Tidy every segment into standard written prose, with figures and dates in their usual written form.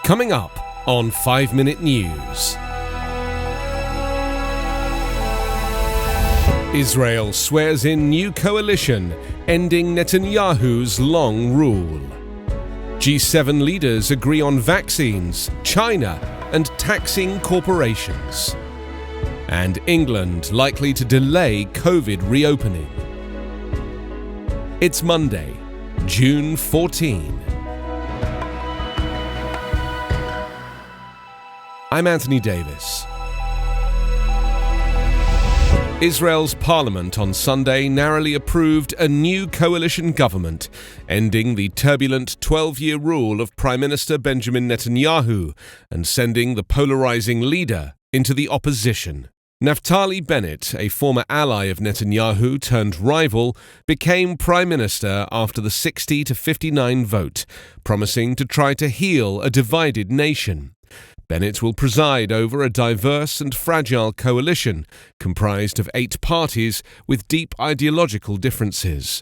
Coming up on 5 Minute News. Israel swears in new coalition, ending Netanyahu's long rule. G7 leaders agree on vaccines, China, and taxing corporations. And England likely to delay COVID reopening. It's Monday, June 14. I'm Anthony Davis. Israel's parliament on Sunday narrowly approved a new coalition government, ending the turbulent 12-year rule of Prime Minister Benjamin Netanyahu and sending the polarizing leader into the opposition. Naftali Bennett, a former ally of Netanyahu turned rival, became Prime Minister after the 60-59 vote, promising to try to heal a divided nation. Bennett will preside over a diverse and fragile coalition comprised of 8 parties with deep ideological differences.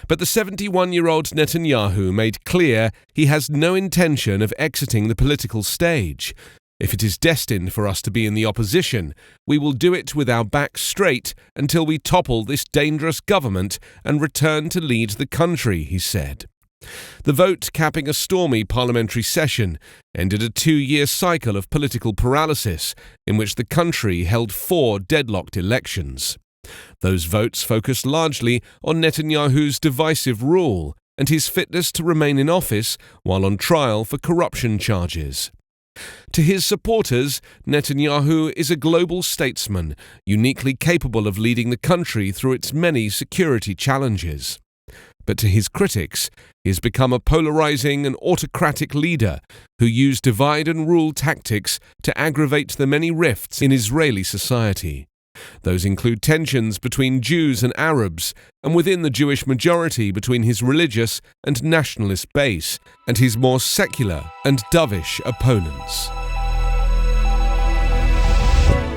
But the 71-year-old Netanyahu made clear he has no intention of exiting the political stage. If it is destined for us to be in the opposition, we will do it with our backs straight until we topple this dangerous government and return to lead the country, he said. The vote, capping a stormy parliamentary session, ended a 2-year cycle of political paralysis in which the country held 4 deadlocked elections. Those votes focused largely on Netanyahu's divisive rule and his fitness to remain in office while on trial for corruption charges. To his supporters, Netanyahu is a global statesman, uniquely capable of leading the country through its many security challenges. But to his critics, he has become a polarizing and autocratic leader who used divide-and-rule tactics to aggravate the many rifts in Israeli society. Those include tensions between Jews and Arabs, and within the Jewish majority between his religious and nationalist base, and his more secular and dovish opponents.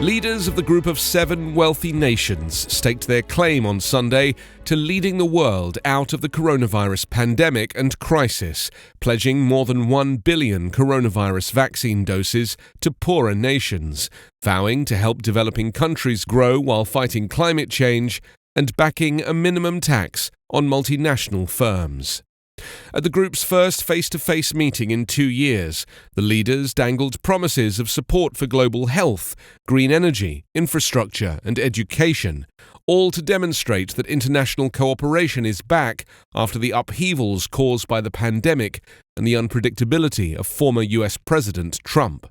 Leaders of the group of 7 wealthy nations staked their claim on Sunday to leading the world out of the coronavirus pandemic and crisis, pledging more than 1 billion coronavirus vaccine doses to poorer nations, vowing to help developing countries grow while fighting climate change, and backing a minimum tax on multinational firms. At the group's first face-to-face meeting in 2 years, the leaders dangled promises of support for global health, green energy, infrastructure, and education, all to demonstrate that international cooperation is back after the upheavals caused by the pandemic and the unpredictability of former US President Trump.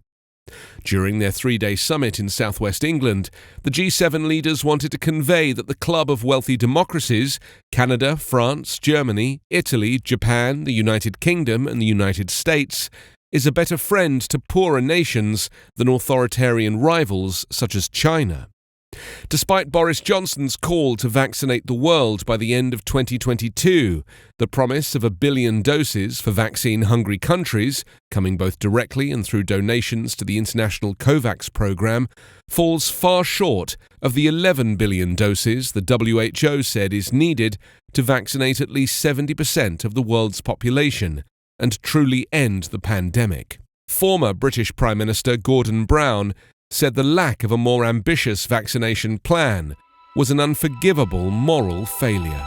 During their 3-day summit in southwest England, the G7 leaders wanted to convey that the club of wealthy democracies, Canada, France, Germany, Italy, Japan, the United Kingdom, and the United States, is a better friend to poorer nations than authoritarian rivals such as China. Despite Boris Johnson's call to vaccinate the world by the end of 2022, the promise of 1 billion doses for vaccine-hungry countries, coming both directly and through donations to the international COVAX program, falls far short of the 11 billion doses the WHO said is needed to vaccinate at least 70% of the world's population and truly end the pandemic. Former British Prime Minister Gordon Brown said the lack of a more ambitious vaccination plan was an unforgivable moral failure.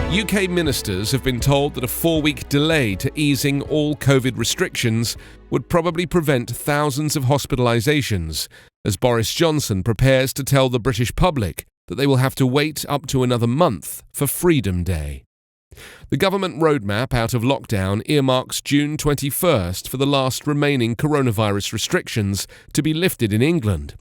UK ministers have been told that a 4-week delay to easing all COVID restrictions would probably prevent thousands of hospitalisations, as Boris Johnson prepares to tell the British public that they will have to wait up to another month for Freedom Day. The government roadmap out of lockdown earmarks June 21st for the last remaining coronavirus restrictions to be lifted in England.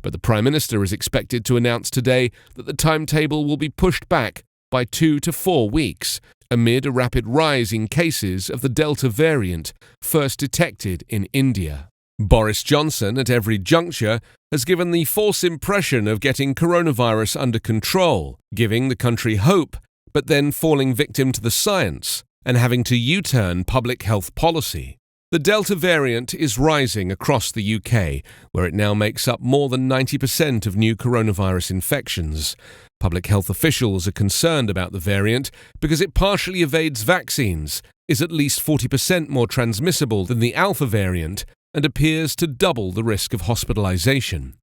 But the Prime Minister is expected to announce today that the timetable will be pushed back by 2 to 4 weeks, amid a rapid rise in cases of the Delta variant first detected in India. Boris Johnson, at every juncture, has given the false impression of getting coronavirus under control, giving the country hope, but then falling victim to the science and having to U-turn public health policy. The Delta variant is rising across the UK, where it now makes up more than 90% of new coronavirus infections. Public health officials are concerned about the variant because it partially evades vaccines, is at least 40% more transmissible than the Alpha variant and appears to double the risk of hospitalization.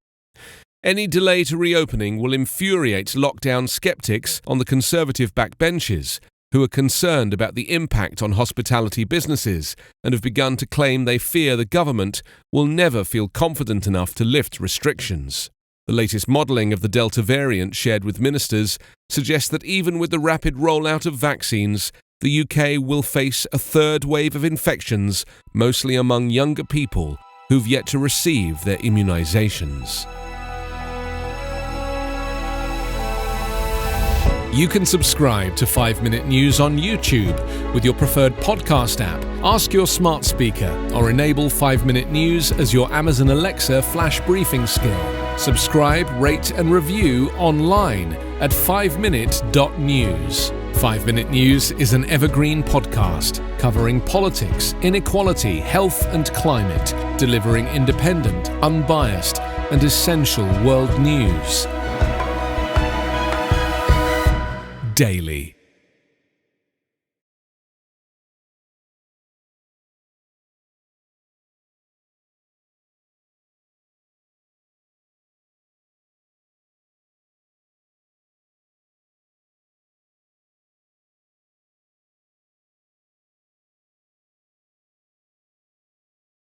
Any delay to reopening will infuriate lockdown skeptics on the Conservative backbenches, who are concerned about the impact on hospitality businesses and have begun to claim they fear the government will never feel confident enough to lift restrictions. The latest modelling of the Delta variant shared with ministers suggests that even with the rapid rollout of vaccines, the UK will face a third wave of infections, mostly among younger people who've yet to receive their immunisations. You can subscribe to 5 Minute News on YouTube with your preferred podcast app. Ask your smart speaker or enable 5 Minute News as your Amazon Alexa flash briefing skill. Subscribe, rate and review online at 5minute.news. 5 Minute News is an Evergreen Podcast covering politics, inequality, health and climate, delivering independent, unbiased and essential world news daily.